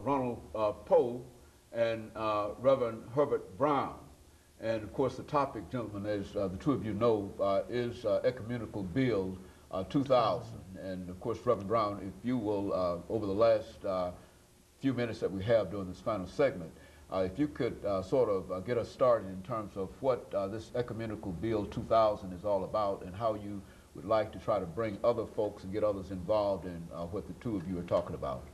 Ronald Powe and Reverend Herbert Brown. And of course, the topic, gentlemen, as the two of you know, is Ecumenical Bill 2000. And of course, Reverend Brown, if you will, over the last few minutes that we have during this final segment, if you could sort of get us started in terms of what this Ecumenical Bill 2000 is all about and how you would like to try to bring other folks and get others involved in what the two of you are talking about.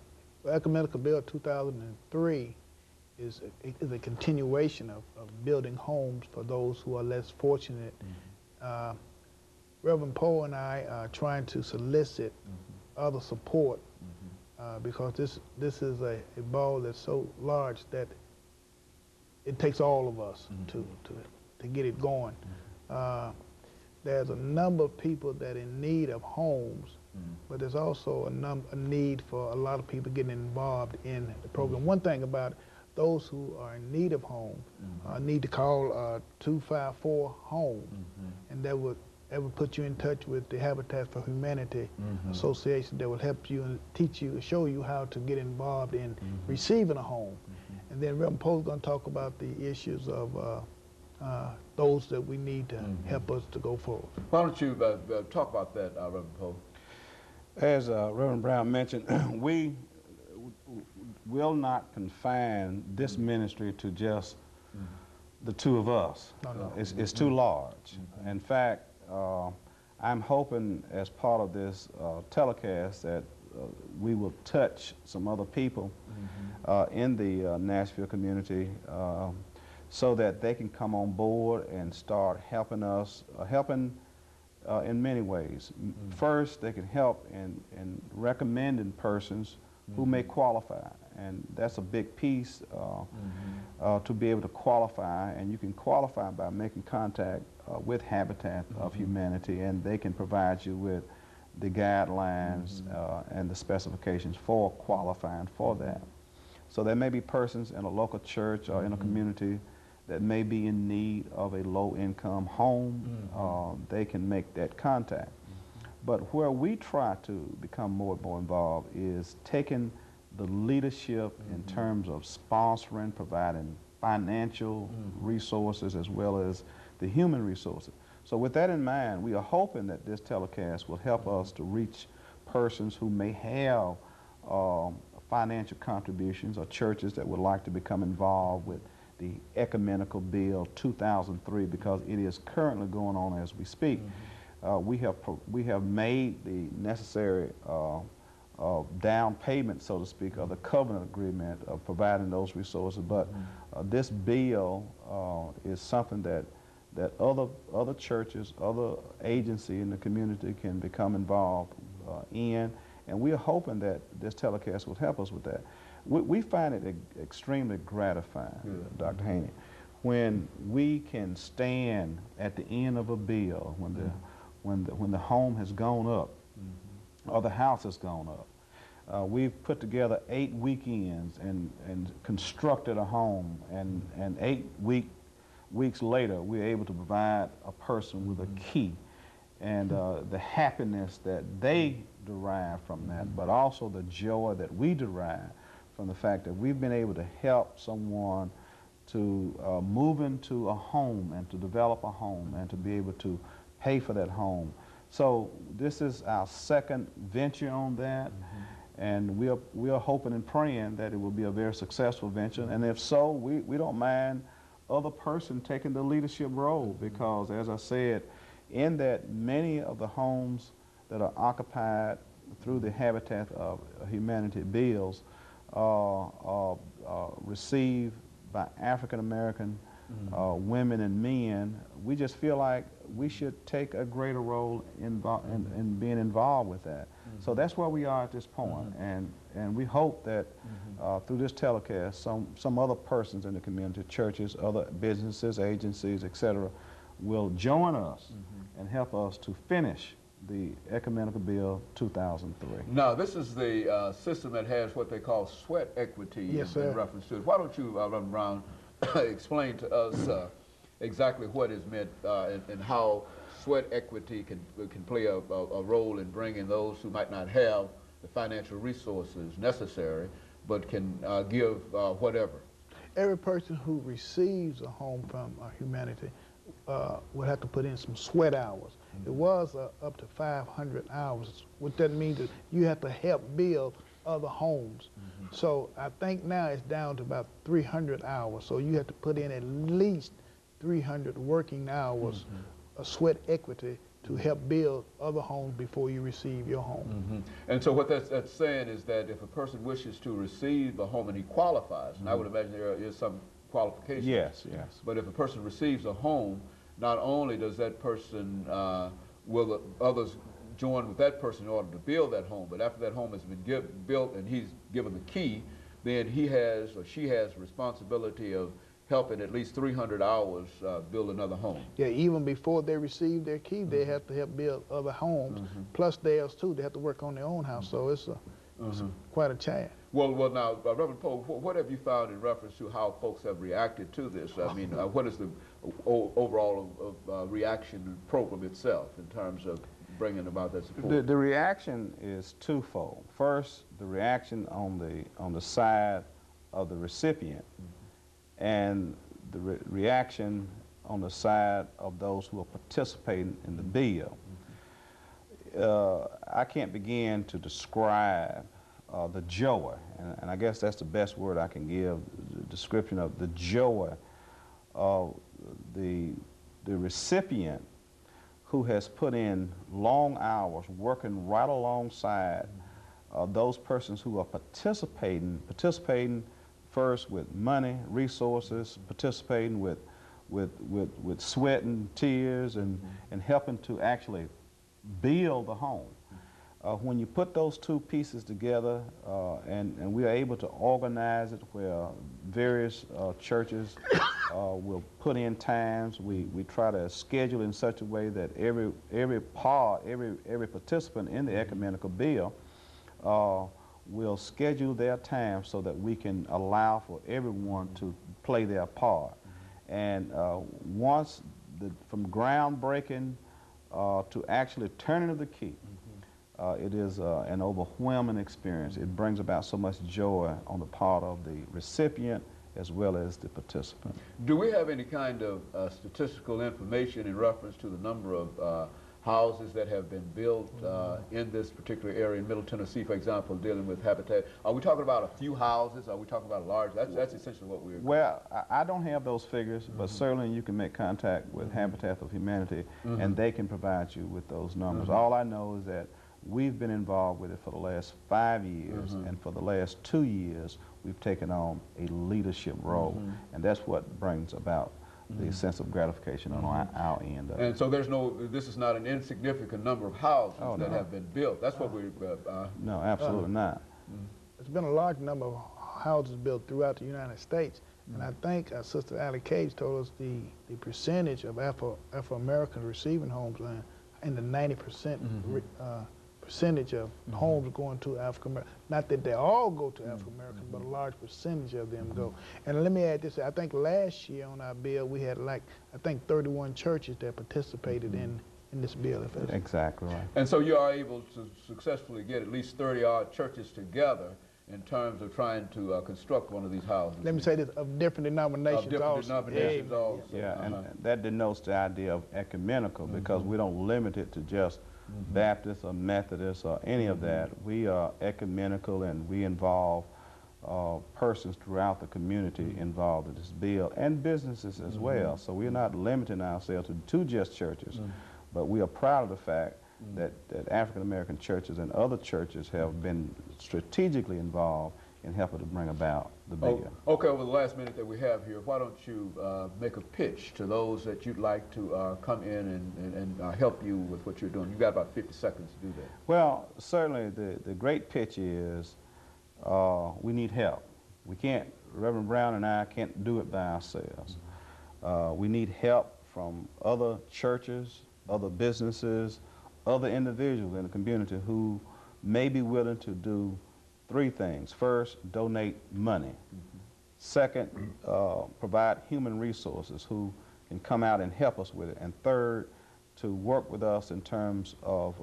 Well, Ecumenical Bill 2003 is a continuation of building homes for those who are less fortunate. Reverend Powe and I are trying to solicit other support because this is a ball that's so large that it takes all of us to get it going. There's a number of people that are in need of homes, but there's also a need for a lot of people getting involved in the program. One thing about those who are in need of home need to call 254-HOME, and that would put you in touch with the Habitat for Humanity Association that will help you and teach you, show you how to get involved in receiving a home. And then Reverend Powe's going to talk about the issues of those that we need to help us to go forward. Why don't you talk about that, Reverend Powe? As Reverend Brown mentioned, we will not confine this ministry to just the two of us. It's too large. In fact, I'm hoping as part of this telecast that we will touch some other people in the Nashville community so that they can come on board and start helping us, in many ways. First, they can help in recommending persons who may qualify, and that's a big piece to be able to qualify, and you can qualify by making contact with Habitat of Humanity, and they can provide you with the guidelines and the specifications for qualifying for that. So there may be persons in a local church or in a community that may be in need of a low-income home. They can make that contact. But where we try to become more and more involved is taking the leadership in terms of sponsoring, providing financial resources as well as the human resources. So with that in mind, we are hoping that this telecast will help us to reach persons who may have financial contributions or churches that would like to become involved with the Ecumenical Bill 2003, because it is currently going on as we speak. We have made the necessary down payment, so to speak, of the covenant agreement of providing those resources. But this bill is something that other churches, other agencies in the community can become involved in, and we are hoping that this telecast will help us with that. We find it extremely gratifying, Dr. Haney, when we can stand at the end of a bill, when the home has gone up or the house has gone up. We've put together 8 weekends and constructed a home, and 8 weeks later we're able to provide a person with a key, and the happiness that they derive from that, but also the joy that we derive from the fact that we've been able to help someone to move into a home and to develop a home and to be able to pay for that home. So this is our second venture on that, and we are hoping and praying that it will be a very successful venture, and if so, we don't mind other person taking the leadership role, because as I said, in that many of the homes that are occupied through the Habitat of Humanity bills received by African American women and men. We just feel like we should take a greater role in being involved with that. So that's where we are at this point, and we hope that through this telecast, some other persons in the community, churches, other businesses, agencies, etc., will join us and help us to finish the Ecumenical Bill 2003. Now, this is the system that has what they call sweat equity in reference to it. Why don't you, Reverend Brown, explain to us exactly what is meant and how sweat equity can play a role in bringing those who might not have the financial resources necessary but can give whatever. Every person who receives a home from Humanity would have to put in some sweat hours. It was up to 500 hours. What that means is you have to help build other homes. So I think now it's down to about 300 hours. So you have to put in at least 300 working hours of sweat equity to help build other homes before you receive your home. And so what that's saying is that if a person wishes to receive a home and he qualifies, and I would imagine there is some qualifications. Yes, yes. But if a person receives a home, not only does that person, will the others join with that person in order to build that home, but after that home has been built and he's given the key, then he has or she has responsibility of helping at least 300 hours build another home. Yeah, even before they receive their key, they have to help build other homes, plus theirs too. They have to work on their own house, so it's quite a challenge. Well, now, Reverend Powe, what have you found in reference to how folks have reacted to this? I mean, what is the overall reaction program itself in terms of bringing about that support? The reaction is twofold. First, the reaction on the side of the recipient, and the reaction on the side of those who are participating in the bill. I can't begin to describe the joy, and I guess that's the best word I can give, the description of the joy of the recipient who has put in long hours working right alongside those persons who are participating first with money, resources, participating with sweat and tears and helping to actually build the home. When you put those two pieces together and we are able to organize it where various churches will put in times, we try to schedule in such a way that every participant in the ecumenical bill will schedule their time so that we can allow for everyone to play their part. And once from groundbreaking to actually turning of the key, it is an overwhelming experience. It brings about so much joy on the part of the recipient as well as the participant. Do we have any kind of statistical information in reference to the number of houses that have been built in this particular area in Middle Tennessee, for example, dealing with habitat? Are we talking about a few houses? Are we talking about a large? That's essentially what we're... Well, I don't have those figures, but certainly you can make contact with Habitat of Humanity and they can provide you with those numbers. All I know is that we've been involved with it for the last 5 years, and for the last 2 years, we've taken on a leadership role, and that's what brings about the sense of gratification on our end of it. And so this is not an insignificant number of houses that have been built. That's what we... no, absolutely not. There's been a large number of houses built throughout the United States, and I think Sister Allie Cage told us the percentage of Afro-Americans receiving homes in the 90% percentage of homes going to African-American. Not that they all go to African-American, but a large percentage of them go. And let me add this, I think last year on our bill, we had I think 31 churches that participated in this bill. Exactly right. And so you are able to successfully get at least 30-odd churches together in terms of trying to construct one of these houses. Let me say this, of different denominations Of different denominations also. Yeah, and that denotes the idea of ecumenical, because we don't limit it to just Baptist or Methodist or any of that. We are ecumenical, and we involve persons throughout the community involved in this bill, and businesses as well. So we're not limiting ourselves to just churches, but we are proud of the fact that African American churches and other churches have been strategically involved in helping to bring about the bill. Okay, over the last minute that we have here, why don't you make a pitch to those that you'd like to come in and help you with what you're doing? You've got about 50 seconds to do that. Well, certainly the great pitch is we need help. We can't, Reverend Brown and I can't do it by ourselves. We need help from other churches, other businesses, other individuals in the community who may be willing to do 3 things. First, donate money. Second, provide human resources who can come out and help us with it. And third, to work with us in terms of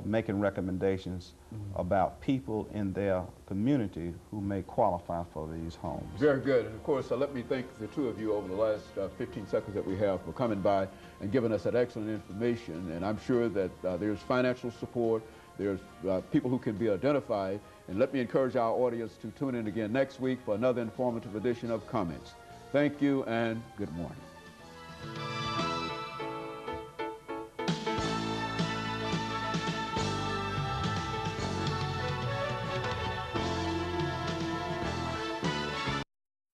making recommendations about people in their community who may qualify for these homes. Very good. And of course, let me thank the two of you over the last 15 seconds that we have for coming by and giving us that excellent information. And I'm sure that there's financial support, there's people who can be identified. And let me encourage our audience to tune in again next week for another informative edition of Comments. Thank you and good morning.